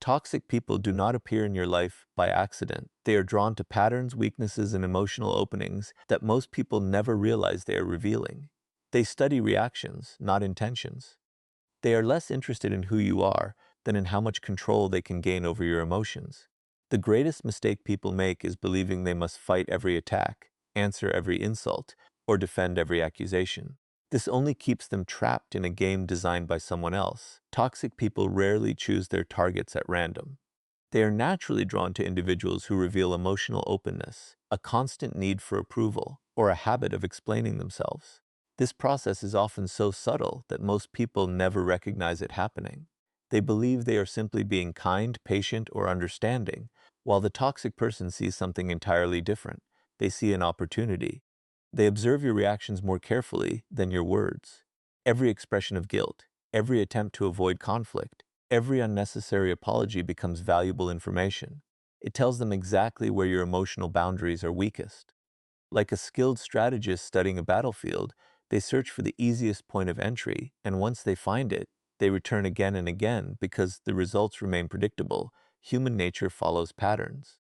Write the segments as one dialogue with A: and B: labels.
A: Toxic people do not appear in your life by accident. They are drawn to patterns, weaknesses, and emotional openings that most people never realize they are revealing. They study reactions, not intentions. They are less interested in who you are than in how much control they can gain over your emotions. The greatest mistake people make is believing they must fight every attack, answer every insult, or defend every accusation. This only keeps them trapped in a game designed by someone else. Toxic people rarely choose their targets at random. They are naturally drawn to individuals who reveal emotional openness, a constant need for approval, or a habit of explaining themselves. This process is often so subtle that most people never recognize it happening. They believe they are simply being kind, patient, or understanding, while the toxic person sees something entirely different. They see an opportunity. They observe your reactions more carefully than your words. Every expression of guilt, every attempt to avoid conflict, every unnecessary apology becomes valuable information. It tells them exactly where your emotional boundaries are weakest. Like a skilled strategist studying a battlefield, they search for the easiest point of entry, and once they find it, they return again and again because the results remain predictable. Human nature follows patterns.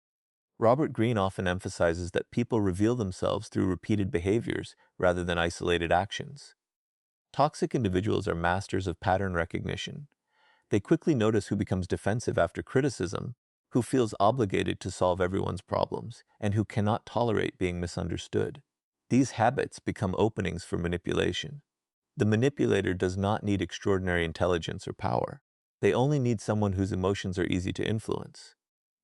A: Robert Greene often emphasizes that people reveal themselves through repeated behaviors rather than isolated actions. Toxic individuals are masters of pattern recognition. They quickly notice who becomes defensive after criticism, who feels obligated to solve everyone's problems, and who cannot tolerate being misunderstood. These habits become openings for manipulation. The manipulator does not need extraordinary intelligence or power. They only need someone whose emotions are easy to influence.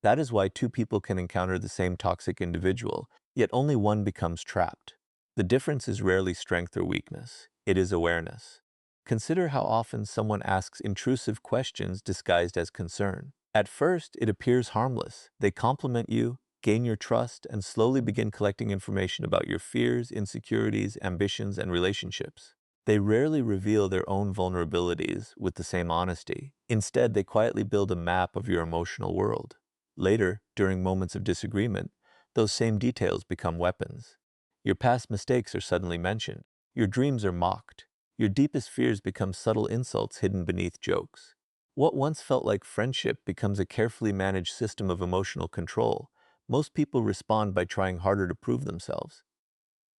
A: That is why two people can encounter the same toxic individual, yet only one becomes trapped. The difference is rarely strength or weakness. It is awareness. Consider how often someone asks intrusive questions disguised as concern. At first, it appears harmless. They compliment you, gain your trust, and slowly begin collecting information about your fears, insecurities, ambitions, and relationships. They rarely reveal their own vulnerabilities with the same honesty. Instead, they quietly build a map of your emotional world. Later, during moments of disagreement, those same details become weapons. Your past mistakes are suddenly mentioned. Your dreams are mocked. Your deepest fears become subtle insults hidden beneath jokes. What once felt like friendship becomes a carefully managed system of emotional control. Most people respond by trying harder to prove themselves.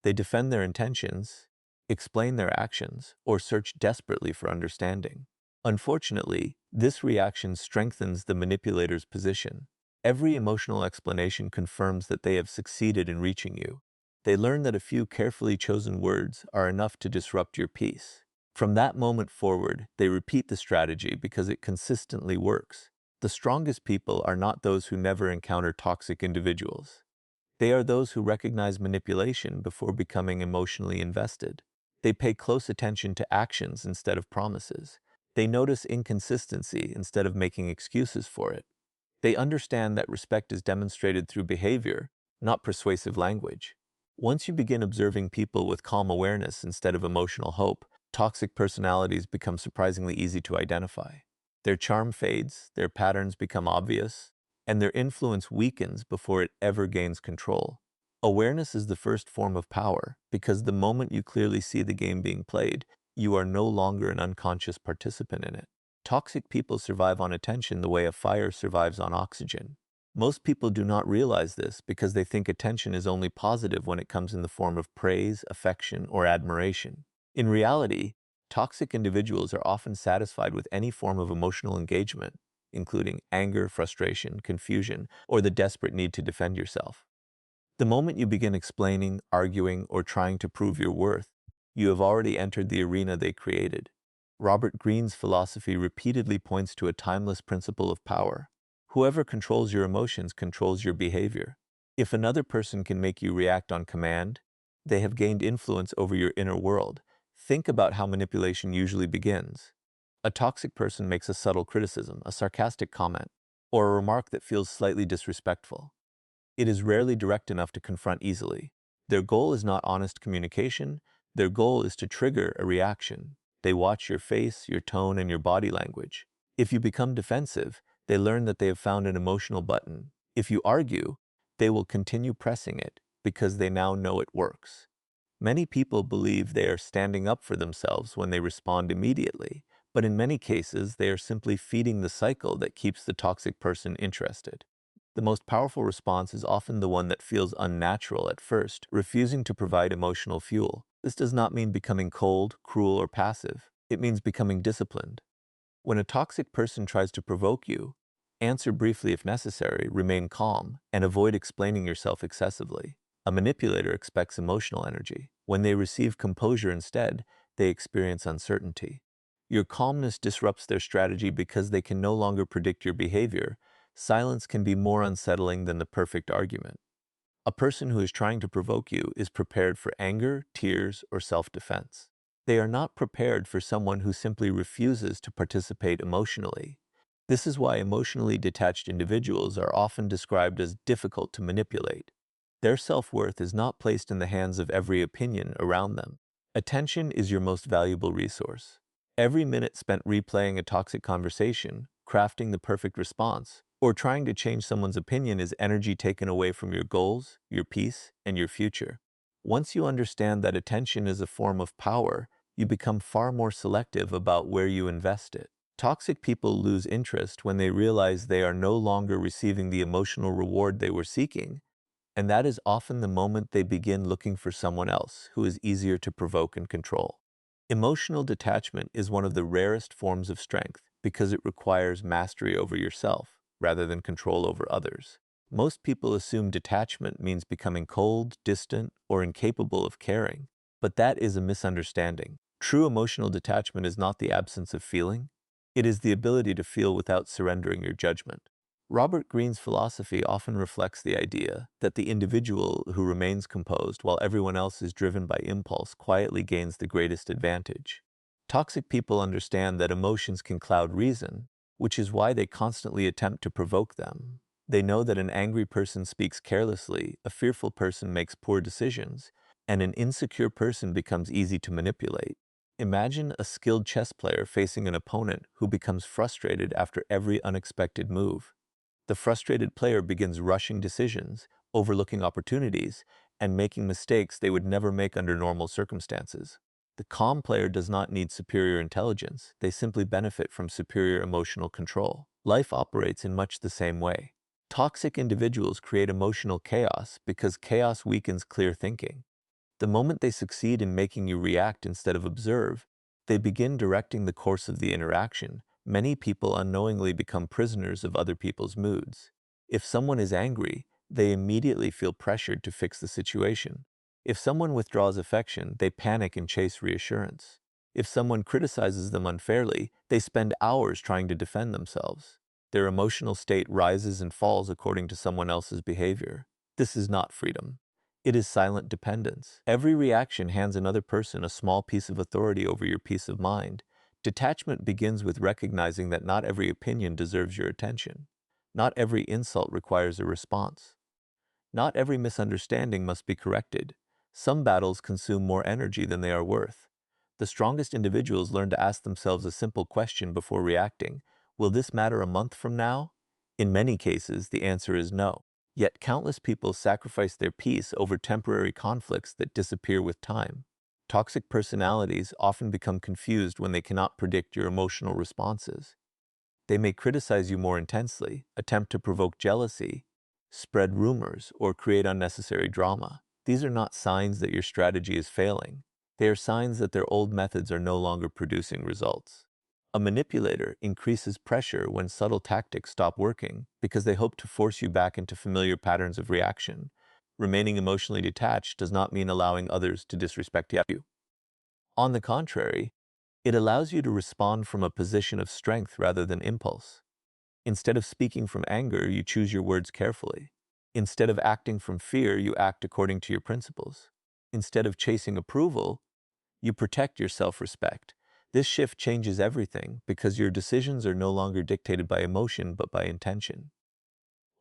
A: They defend their intentions, explain their actions, or search desperately for understanding. Unfortunately, this reaction strengthens the manipulator's position. Every emotional explanation confirms that they have succeeded in reaching you. They learn that a few carefully chosen words are enough to disrupt your peace. From that moment forward, they repeat the strategy because it consistently works. The strongest people are not those who never encounter toxic individuals. They are those who recognize manipulation before becoming emotionally invested. They pay close attention to actions instead of promises. They notice inconsistency instead of making excuses for it. They understand that respect is demonstrated through behavior, not persuasive language. Once you begin observing people with calm awareness instead of emotional hope, toxic personalities become surprisingly easy to identify. Their charm fades, their patterns become obvious, and their influence weakens before it ever gains control. Awareness is the first form of power, because the moment you clearly see the game being played, you are no longer an unconscious participant in it. Toxic people survive on attention the way a fire survives on oxygen. Most people do not realize this because they think attention is only positive when it comes in the form of praise, affection, or admiration. In reality, toxic individuals are often satisfied with any form of emotional engagement, including anger, frustration, confusion, or the desperate need to defend yourself. The moment you begin explaining, arguing, or trying to prove your worth, you have already entered the arena they created. Robert Greene's philosophy repeatedly points to a timeless principle of power. Whoever controls your emotions controls your behavior. If another person can make you react on command, they have gained influence over your inner world. Think about how manipulation usually begins. A toxic person makes a subtle criticism, a sarcastic comment, or a remark that feels slightly disrespectful. It is rarely direct enough to confront easily. Their goal is not honest communication. Their goal is to trigger a reaction. They watch your face, your tone, and your body language. If you become defensive, they learn that they have found an emotional button. If you argue, they will continue pressing it because they now know it works. Many people believe they are standing up for themselves when they respond immediately, But in many cases, they are simply feeding the cycle that keeps the toxic person interested. The most powerful response is often the one that feels unnatural at first, refusing to provide emotional fuel. This does not mean becoming cold, cruel, or passive. It means becoming disciplined. When a toxic person tries to provoke you, answer briefly if necessary, remain calm, and avoid explaining yourself excessively. A manipulator expects emotional energy. When they receive composure instead, they experience uncertainty. Your calmness disrupts their strategy because they can no longer predict your behavior. Silence can be more unsettling than the perfect argument. A person who is trying to provoke you is prepared for anger, tears, or self-defense. They are not prepared for someone who simply refuses to participate emotionally. This is why emotionally detached individuals are often described as difficult to manipulate. Their self-worth is not placed in the hands of every opinion around them. Attention is your most valuable resource. Every minute spent replaying a toxic conversation, crafting the perfect response, or trying to change someone's opinion is energy taken away from your goals, your peace, and your future. Once you understand that attention is a form of power, you become far more selective about where you invest it. Toxic people lose interest when they realize they are no longer receiving the emotional reward they were seeking, and that is often the moment they begin looking for someone else who is easier to provoke and control. Emotional detachment is one of the rarest forms of strength because it requires mastery over yourself rather than control over others. Most people assume detachment means becoming cold, distant, or incapable of caring, but that is a misunderstanding. True emotional detachment is not the absence of feeling, it is the ability to feel without surrendering your judgment. Robert Greene's philosophy often reflects the idea that the individual who remains composed while everyone else is driven by impulse quietly gains the greatest advantage. Toxic people understand that emotions can cloud reason, which is why they constantly attempt to provoke them. They know that an angry person speaks carelessly, a fearful person makes poor decisions, and an insecure person becomes easy to manipulate. Imagine a skilled chess player facing an opponent who becomes frustrated after every unexpected move. The frustrated player begins rushing decisions, overlooking opportunities, and making mistakes they would never make under normal circumstances. The calm player does not need superior intelligence, they simply benefit from superior emotional control. Life operates in much the same way. Toxic individuals create emotional chaos because chaos weakens clear thinking. The moment they succeed in making you react instead of observe, they begin directing the course of the interaction. Many people unknowingly become prisoners of other people's moods. If someone is angry, they immediately feel pressured to fix the situation. If someone withdraws affection, they panic and chase reassurance. If someone criticizes them unfairly, they spend hours trying to defend themselves. Their emotional state rises and falls according to someone else's behavior. This is not freedom. It is silent dependence. Every reaction hands another person a small piece of authority over your peace of mind. Detachment begins with recognizing that not every opinion deserves your attention. Not every insult requires a response. Not every misunderstanding must be corrected. Some battles consume more energy than they are worth. The strongest individuals learn to ask themselves a simple question before reacting. Will this matter a month from now? In many cases, the answer is no. Yet countless people sacrifice their peace over temporary conflicts that disappear with time. Toxic personalities often become confused when they cannot predict your emotional responses. They may criticize you more intensely, attempt to provoke jealousy, spread rumors, or create unnecessary drama. These are not signs that your strategy is failing. They are signs that their old methods are no longer producing results. A manipulator increases pressure when subtle tactics stop working because they hope to force you back into familiar patterns of reaction. Remaining emotionally detached does not mean allowing others to disrespect you. On the contrary, it allows you to respond from a position of strength rather than impulse. Instead of speaking from anger, you choose your words carefully. Instead of acting from fear, you act according to your principles. Instead of chasing approval, you protect your self-respect. This shift changes everything because your decisions are no longer dictated by emotion but by intention.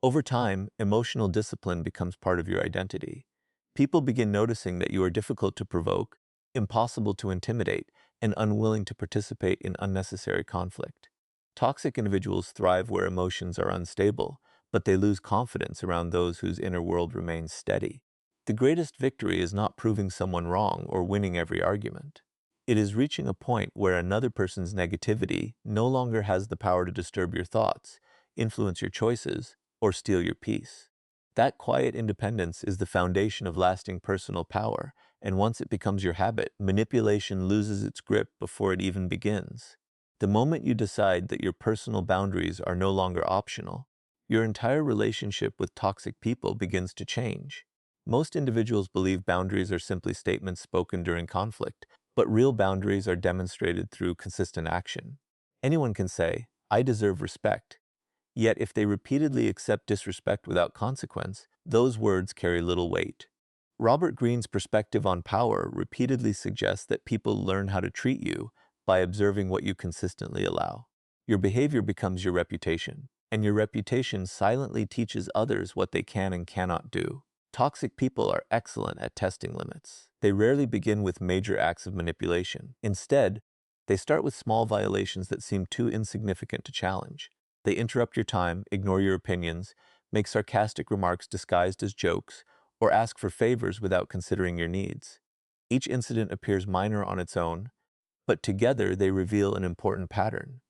A: Over time, emotional discipline becomes part of your identity. People begin noticing that you are difficult to provoke, impossible to intimidate, and unwilling to participate in unnecessary conflict. Toxic individuals thrive where emotions are unstable, but they lose confidence around those whose inner world remains steady. The greatest victory is not proving someone wrong or winning every argument. It is reaching a point where another person's negativity no longer has the power to disturb your thoughts, influence your choices, or steal your peace. That quiet independence is the foundation of lasting personal power, and once it becomes your habit, manipulation loses its grip before it even begins. The moment you decide that your personal boundaries are no longer optional, your entire relationship with toxic people begins to change. Most individuals believe boundaries are simply statements spoken during conflict, but real boundaries are demonstrated through consistent action. Anyone can say, "I deserve respect," yet if they repeatedly accept disrespect without consequence, those words carry little weight. Robert Greene's perspective on power repeatedly suggests that people learn how to treat you by observing what you consistently allow. Your behavior becomes your reputation, and your reputation silently teaches others what they can and cannot do. Toxic people are excellent at testing limits. They rarely begin with major acts of manipulation. Instead, they start with small violations that seem too insignificant to challenge. They interrupt your time, ignore your opinions, make sarcastic remarks disguised as jokes, or ask for favors without considering your needs. Each incident appears minor on its own, but together they reveal an important pattern.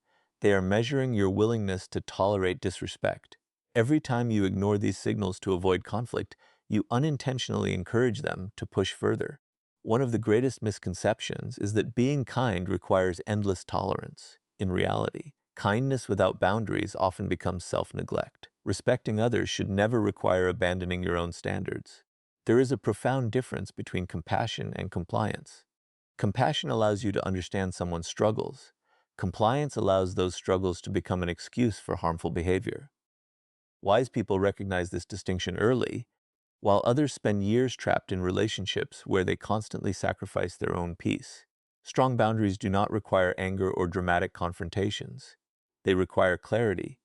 A: They are measuring your willingness to tolerate disrespect. Every time you ignore these signals to avoid conflict, you unintentionally encourage them to push further. One of the greatest misconceptions is that being kind requires endless tolerance. In reality, kindness without boundaries often becomes self-neglect. Respecting others should never require abandoning your own standards. There is a profound difference between compassion and compliance. Compassion allows you to understand someone's struggles. Compliance allows those struggles to become an excuse for harmful behavior. Wise people recognize this distinction early, while others spend years trapped in relationships where they constantly sacrifice their own peace. Strong boundaries do not require anger or dramatic confrontations. They require clarity.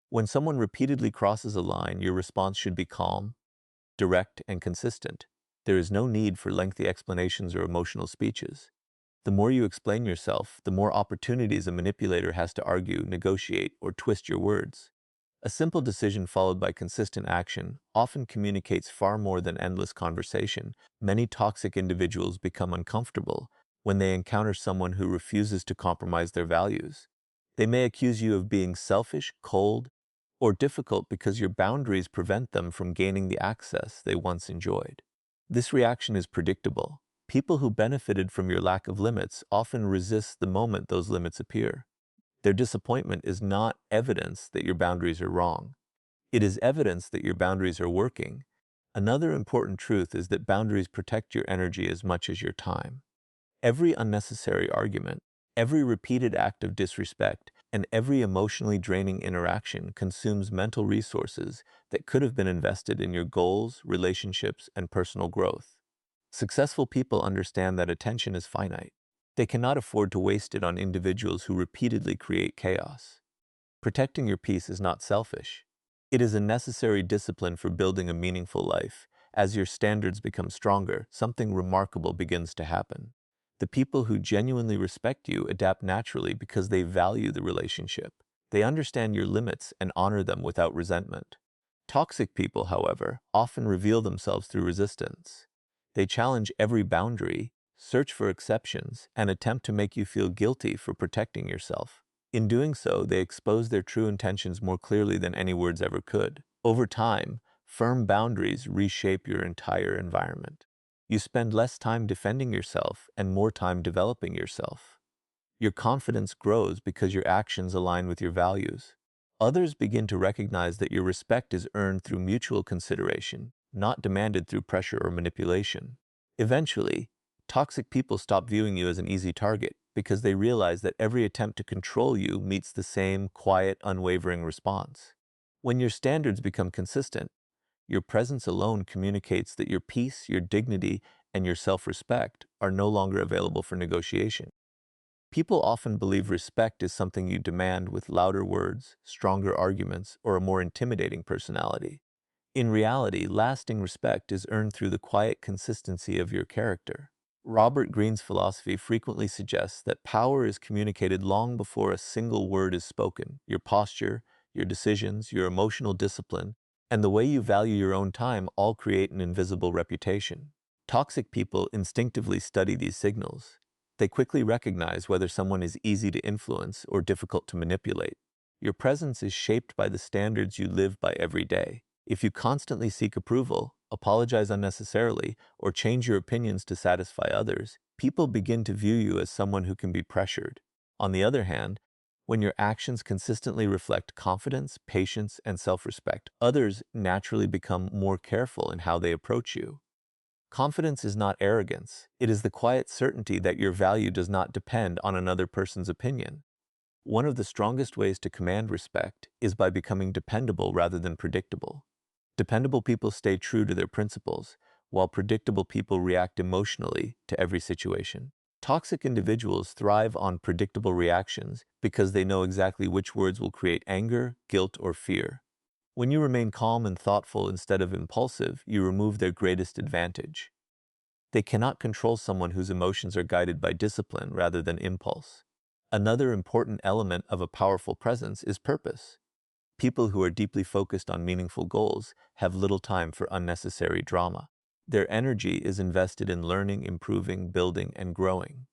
A: When someone repeatedly crosses a line, your response should be calm, direct, and consistent. There is no need for lengthy explanations or emotional speeches. The more you explain yourself, the more opportunities a manipulator has to argue, negotiate, or twist your words. A simple decision followed by consistent action often communicates far more than endless conversation. Many toxic individuals become uncomfortable when they encounter someone who refuses to compromise their values. They may accuse you of being selfish, cold, or difficult because your boundaries prevent them from gaining the access they once enjoyed. This reaction is predictable. People who benefited from your lack of limits often resist the moment those limits appear. Their disappointment is not evidence that your boundaries are wrong. It is evidence that your boundaries are working. Another important truth is that boundaries protect your energy as much as your time. Every unnecessary argument, every repeated act of disrespect, and every emotionally draining interaction consumes mental resources that could have been invested in your goals, relationships, and personal growth. Successful people understand that attention is finite. They cannot afford to waste it on individuals who repeatedly create chaos. Protecting your peace is not selfish. It is a necessary discipline for building a meaningful life. As your standards become stronger, something remarkable begins to happen. The people who genuinely respect you adapt naturally because they value the relationship. They understand your limits and honor them without resentment. Toxic people, however, often reveal themselves through resistance. They challenge every boundary, search for exceptions, and attempt to make you feel guilty for protecting yourself. In doing so, they expose their true intentions more clearly than any words ever could. Over time, firm boundaries reshape your entire environment. You spend less time defending yourself and more time developing yourself. Your confidence grows because your actions align with your values. Others begin to recognize that your respect is earned through mutual consideration, not demanded through pressure or manipulation. Eventually, toxic people stop viewing you as an easy target because they realize that every attempt to control you meets the same quiet, unwavering response. When your standards become consistent, your presence alone communicates that your peace, your dignity, and your self-respect are no longer available for negotiation. People often believe respect is something you demand with louder words, stronger arguments, or a more intimidating personality. In reality, lasting respect is earned through the quiet consistency of your character. Robert Greene's philosophy frequently suggests that power is communicated long before a single word is spoken. Your posture, your decisions, your emotional discipline, and the way you value your own time all create an invisible reputation. Toxic people instinctively study these signals. They quickly recognize whether someone is easy to influence or difficult to manipulate. Your presence is shaped by the standards you live by every day. If you constantly seek approval, apologize unnecessarily, or change your opinions to satisfy others, people begin to view you as someone who can be pressured. On the other hand, when your actions consistently reflect confidence, patience, and self-respect, others naturally become more careful in how they approach you. Confidence is not arrogance. It is the quiet certainty that your value does not depend on another person's opinion. One of the strongest ways to command respect is by becoming dependable rather than predictable. Dependable people stay true to their principles, while predictable people react emotionally to every situation. Toxic individuals thrive on predictable reactions because they know exactly which words will create anger, guilt, or fear. When you remain calm and thoughtful instead of impulsive, you remove their greatest advantage. They cannot control someone whose emotions are guided by discipline rather than impulse. Another important element of a powerful presence is purpose. People who are deeply focused on meaningful goals have little time for unnecessary drama. Their energy is invested in learning, improving, building, and growing.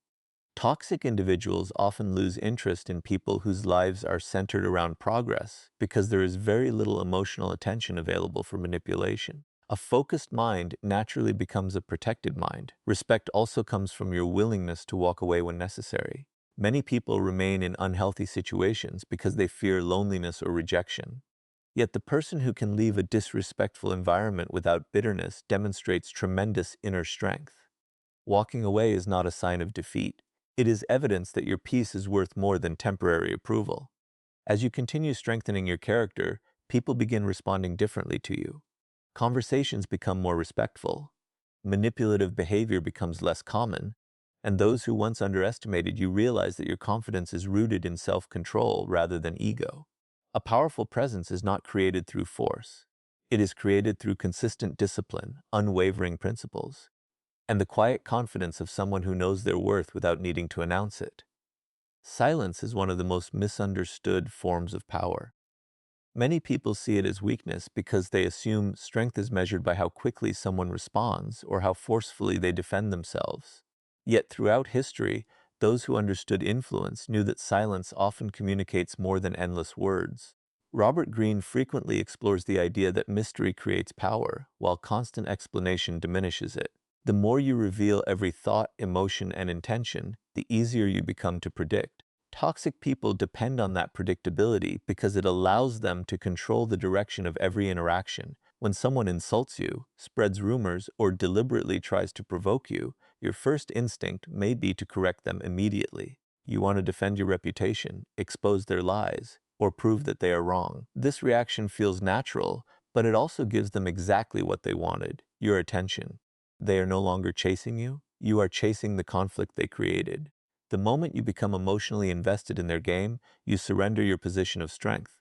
A: Toxic individuals often lose interest in people whose lives are centered around progress because there is very little emotional attention available for manipulation. A focused mind naturally becomes a protected mind. Respect also comes from your willingness to walk away when necessary. Many people remain in unhealthy situations because they fear loneliness or rejection. Yet the person who can leave a disrespectful environment without bitterness demonstrates tremendous inner strength. Walking away is not a sign of defeat. It is evidence that your peace is worth more than temporary approval. As you continue strengthening your character, people begin responding differently to you. Conversations become more respectful. Manipulative behavior becomes less common, and those who once underestimated you realize that your confidence is rooted in self-control rather than ego. A powerful presence is not created through force. It is created through consistent discipline, unwavering principles, and the quiet confidence of someone who knows their worth without needing to announce it. Silence is one of the most misunderstood forms of power. Many people see it as weakness because they assume strength is measured by how quickly someone responds or how forcefully they defend themselves. Yet throughout history, those who understood influence knew that silence often communicates more than endless words. Robert Greene frequently explores the idea that mystery creates power, while constant explanation diminishes it. The more you reveal every thought, emotion, and intention, the easier you become to predict. Toxic people depend on that predictability because it allows them to control the direction of every interaction. When someone insults you, spreads rumors, or deliberately tries to provoke you, your first instinct may be to correct them immediately. You want to defend your reputation, expose their lies, or prove that they are wrong. This reaction feels natural, but it also gives them exactly what they wanted: your attention. They are no longer chasing you. You are chasing the conflict they created. The moment you become emotionally invested in their game, you surrender your position of strength.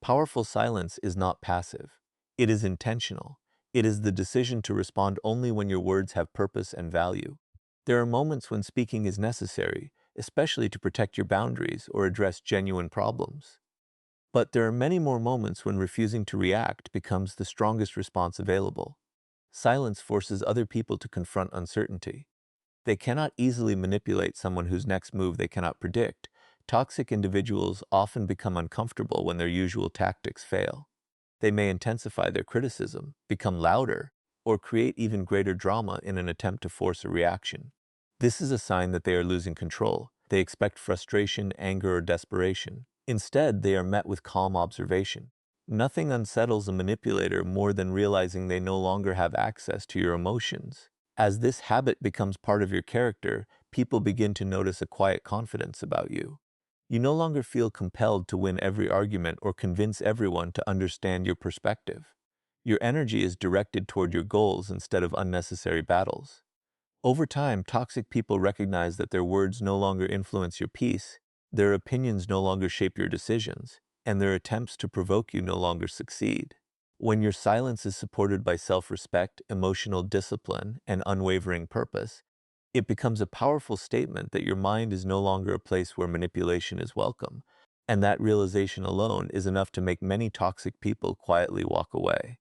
A: Powerful silence is not passive. It is intentional. It is the decision to respond only when your words have purpose and value. There are moments when speaking is necessary, especially to protect your boundaries or address genuine problems. But there are many more moments when refusing to react becomes the strongest response available. Silence forces other people to confront uncertainty. They cannot easily manipulate someone whose next move they cannot predict. Toxic individuals often become uncomfortable when their usual tactics fail. They may intensify their criticism, become louder, or create even greater drama in an attempt to force a reaction. This is a sign that they are losing control. They expect frustration, anger, or desperation. Instead, they are met with calm observation. Nothing unsettles a manipulator more than realizing they no longer have access to your emotions. As this habit becomes part of your character, people begin to notice a quiet confidence about you. You no longer feel compelled to win every argument or convince everyone to understand your perspective. Your energy is directed toward your goals instead of unnecessary battles. Over time, toxic people recognize that their words no longer influence your peace, their opinions no longer shape your decisions, and their attempts to provoke you no longer succeed. When your silence is supported by self-respect, emotional discipline, and unwavering purpose, it becomes a powerful statement that your mind is no longer a place where manipulation is welcome, and that realization alone is enough to make many toxic people quietly walk away.